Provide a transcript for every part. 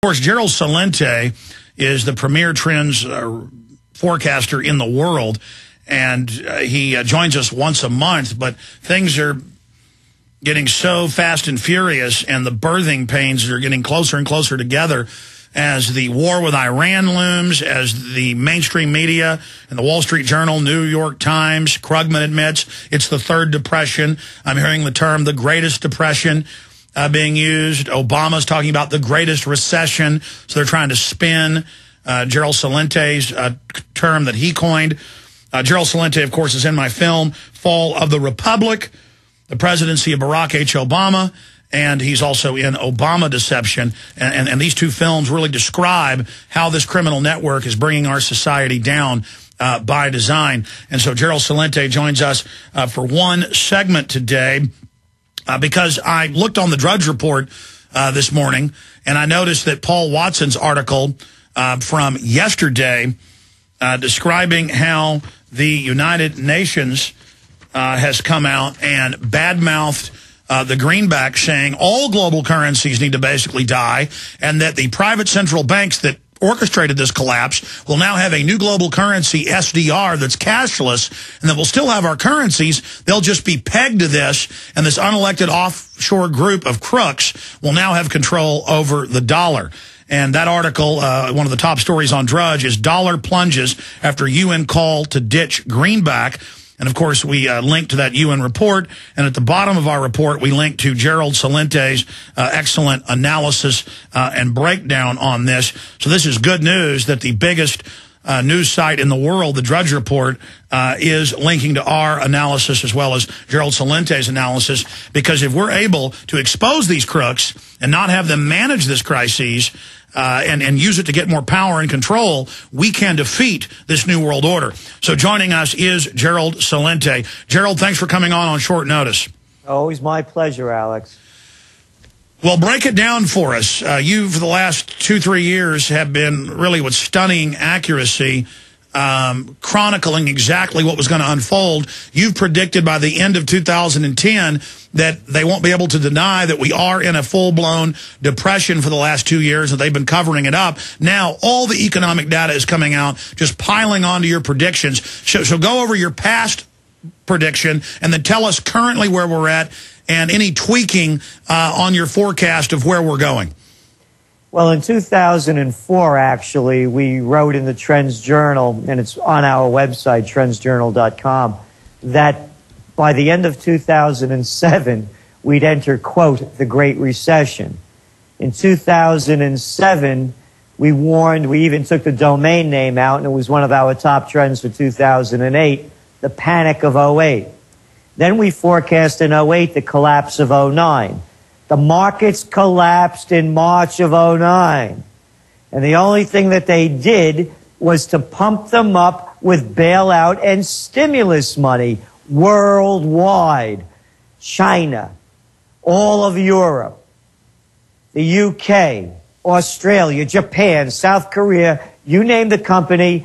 Of course, Gerald Celente is the premier trends forecaster in the world, and he joins us once a month, but things are getting so fast and furious, and the birthing pains are getting closer and closer together as the war with Iran looms, as the mainstream media and the Wall Street Journal, New York Times, Krugman admits it's the third depression. I'm hearing the term the greatest depression being used. Obama's talking about the greatest recession, so they're trying to spin Gerald Celente's term that he coined. Gerald Celente, of course, is in my film, Fall of the Republic, the presidency of Barack H. Obama, and he's also in Obama Deception. And these two films really describe how this criminal network is bringing our society down by design. And so Gerald Celente joins us for one segment today because I looked on the Drudge Report this morning, and I noticed that Paul Watson's article from yesterday describing how the United Nations has come out and badmouthed the greenback, saying all global currencies need to basically die, and that the private central banks that orchestrated this collapse will now have a new global currency, SDR, that's cashless, and that we'll still have our currencies. They'll just be pegged to this, and this unelected offshore group of crooks will now have control over the dollar. And that article, one of the top stories on Drudge, is Dollar Plunges After UN Call to Ditch Greenback. And, of course, we link to that UN report. And at the bottom of our report, we link to Gerald Celente's excellent analysis and breakdown on this. So this is good news that the biggest news site in the world, the Drudge Report, is linking to our analysis as well as Gerald Celente's analysis, because if we're able to expose these crooks and not have them manage this crisis and use it to get more power and control, we can defeat this new world order. So joining us is Gerald Celente. Gerald, thanks for coming on short notice. Always my pleasure, Alex. Well, break it down for us. You, for the last 2-3 years, have been really with stunning accuracy chronicling exactly what was going to unfold. You've predicted by the end of 2010 that they won't be able to deny that we are in a full-blown depression for the last 2 years, and they've been covering it up. Now, all the economic data is coming out, just piling onto your predictions. So go over your past prediction and then tell us currently where we're at and any tweaking on your forecast of where we're going. Well, in 2004, actually, we wrote in the Trends Journal, and it's on our website, trendsjournal.com, that by the end of 2007, we'd enter, quote, the Great Recession. In 2007, we warned, we even took the domain name out, and it was one of our top trends for 2008, the panic of '08. Then we forecast in '08 the collapse of '09. The markets collapsed in March of '09. And the only thing that they did was to pump them up with bailout and stimulus money worldwide. China, all of Europe, the UK, Australia, Japan, South Korea, you name the company,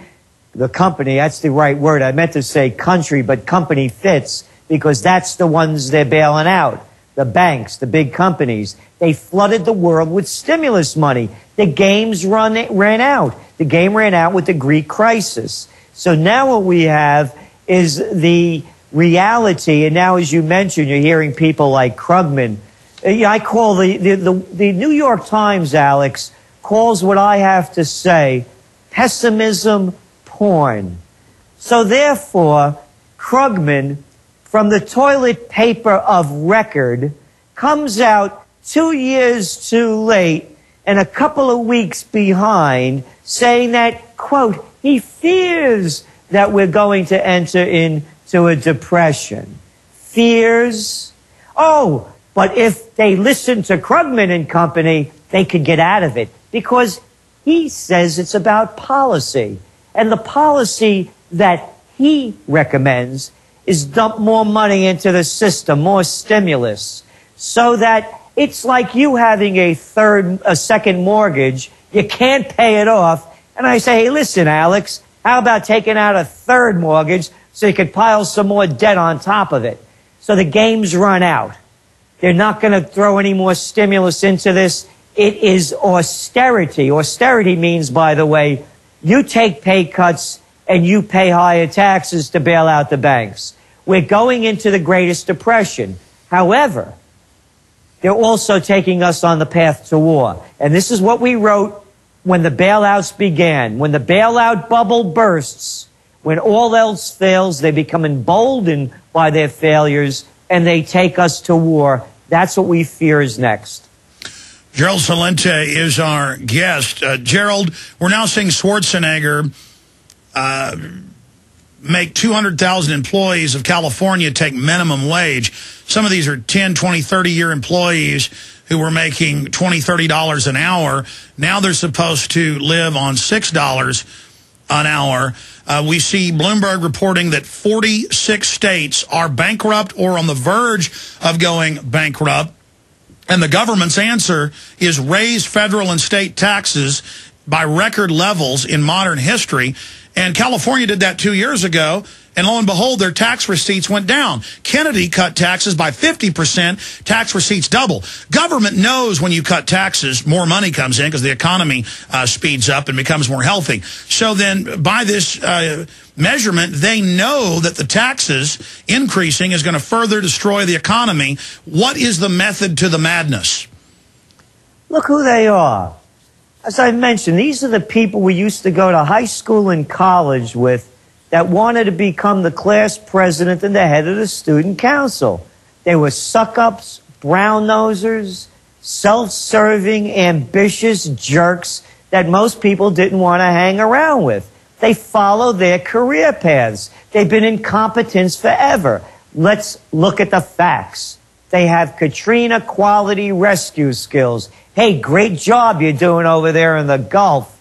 that's the right word. I meant to say country, but company fits, because that's the ones they're bailing out. The banks, the big companies, they flooded the world with stimulus money. The games ran out. The game ran out with the Greek crisis. So now what we have is the reality, and now, as you mentioned, you're hearing people like Krugman. I call the New York Times, Alex, calls what I have to say pessimism porn. So therefore, Krugman, from the toilet paper of record, comes out 2 years too late and a couple of weeks behind, saying that, quote, he fears that we're going to enter into a depression. Fears? Oh, but if they listen to Krugman and company, they could get out of it, because he says it's about policy. And the policy that he recommends is dump more money into the system, more stimulus, so that it's like you having a second mortgage. You can't pay it off. And I say, hey, listen, Alex, how about taking out a third mortgage so you could pile some more debt on top of it? So the game's run out. They're not going to throw any more stimulus into this. It is austerity. Austerity means, by the way, you take pay cuts and you pay higher taxes to bail out the banks. We're going into the greatest depression. However, they're also taking us on the path to war. And this is what we wrote when the bailouts began. When the bailout bubble bursts, when all else fails, they become emboldened by their failures and they take us to war. That's what we fear is next. Gerald Celente is our guest. Gerald, we're now seeing Schwarzenegger make 200,000 employees of California take minimum wage. Some of these are 10, 20, 30-year employees who were making $20, $30 an hour. Now they're supposed to live on $6 an hour. We see Bloomberg reporting that 46 states are bankrupt or on the verge of going bankrupt. And the government's answer is raise federal and state taxes by record levels in modern history. And California did that 2 years ago, and lo and behold, their tax receipts went down. Kennedy cut taxes by 50%, tax receipts double. Government knows when you cut taxes, more money comes in because the economy speeds up and becomes more healthy. So then by this measurement, they know that the taxes increasing is going to further destroy the economy. What is the method to the madness? Look who they are. As I mentioned, these are the people we used to go to high school and college with that wanted to become the class president and the head of the student council. They were suck-ups, brown-nosers, self-serving, ambitious jerks that most people didn't want to hang around with. They followed their career paths. They've been incompetents forever. Let's look at the facts. They have Katrina quality rescue skills. Hey, great job you're doing over there in the Gulf.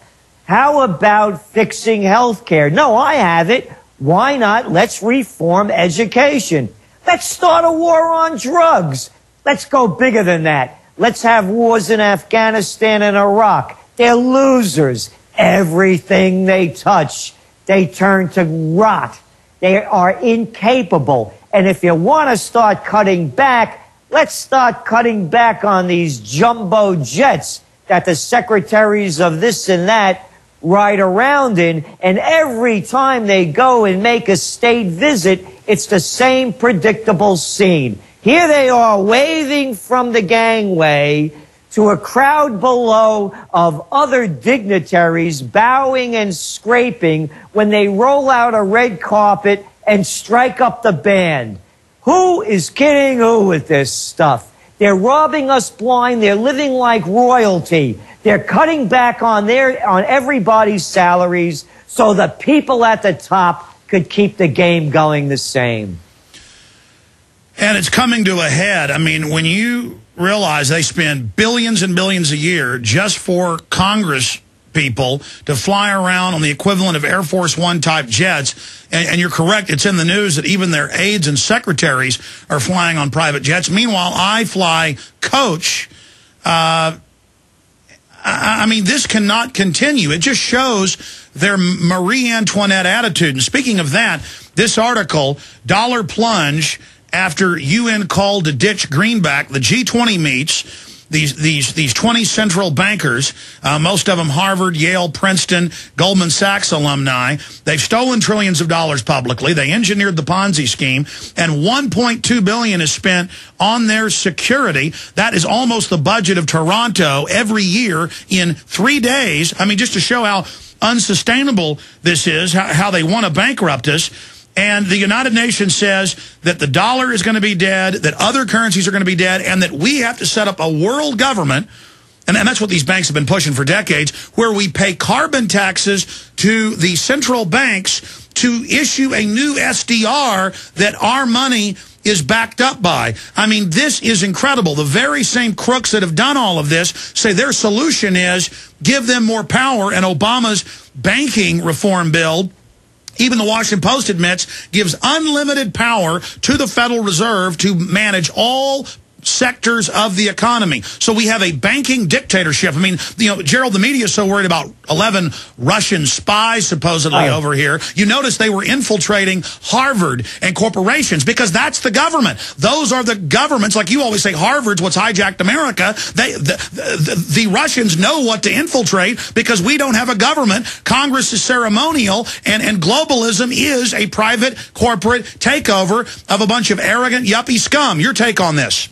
How about fixing health care? No, I have it. Why not? Let's reform education. Let's start a war on drugs. Let's go bigger than that. Let's have wars in Afghanistan and Iraq. They're losers. Everything they touch, they turn to rot. They are incapable. And if you want to start cutting back, let's start cutting back on these jumbo jets that the secretaries of this and that ride around in. And every time they go and make a state visit, it's the same predictable scene. Here they are waving from the gangway to a crowd below of other dignitaries bowing and scraping when they roll out a red carpet and strike up the band. Who is kidding who with this stuff? They're robbing us blind. They're living like royalty. They're cutting back on everybody's salaries so the people at the top could keep the game going the same. And it's coming to a head. I mean, when you realize they spend billions and billions a year just for Congress people to fly around on the equivalent of Air Force One type jets. And you're correct, it's in the news that even their aides and secretaries are flying on private jets. Meanwhile, I fly coach. I mean, this cannot continue. It just shows their Marie Antoinette attitude. And speaking of that, this article, dollar plunge after UN called to ditch greenback. The G20 meets. These 20 central bankers, most of them Harvard, Yale, Princeton, Goldman Sachs alumni, they've stolen trillions of dollars publicly. They engineered the Ponzi scheme, and $1.2 billion is spent on their security. That is almost the budget of Toronto every year in 3 days. I mean, just to show how unsustainable this is, how they want to bankrupt us. And the United Nations says that the dollar is going to be dead, that other currencies are going to be dead, and that we have to set up a world government, and that's what these banks have been pushing for decades, where we pay carbon taxes to the central banks to issue a new SDR that our money is backed up by. I mean, this is incredible. The very same crooks that have done all of this say their solution is give them more power, and Obama's banking reform bill, even the Washington Post admits, gives unlimited power to the Federal Reserve to manage all sectors of the economy. So we have a banking dictatorship. I mean, Gerald, the media is so worried about 11 Russian spies supposedly over here. You notice they were infiltrating Harvard and corporations because that's the government. Those are the governments. Like you always say, Harvard's what's hijacked America. The Russians know what to infiltrate because we don't have a government. Congress is ceremonial, and globalism is a private corporate takeover of a bunch of arrogant yuppie scum. Your take on this?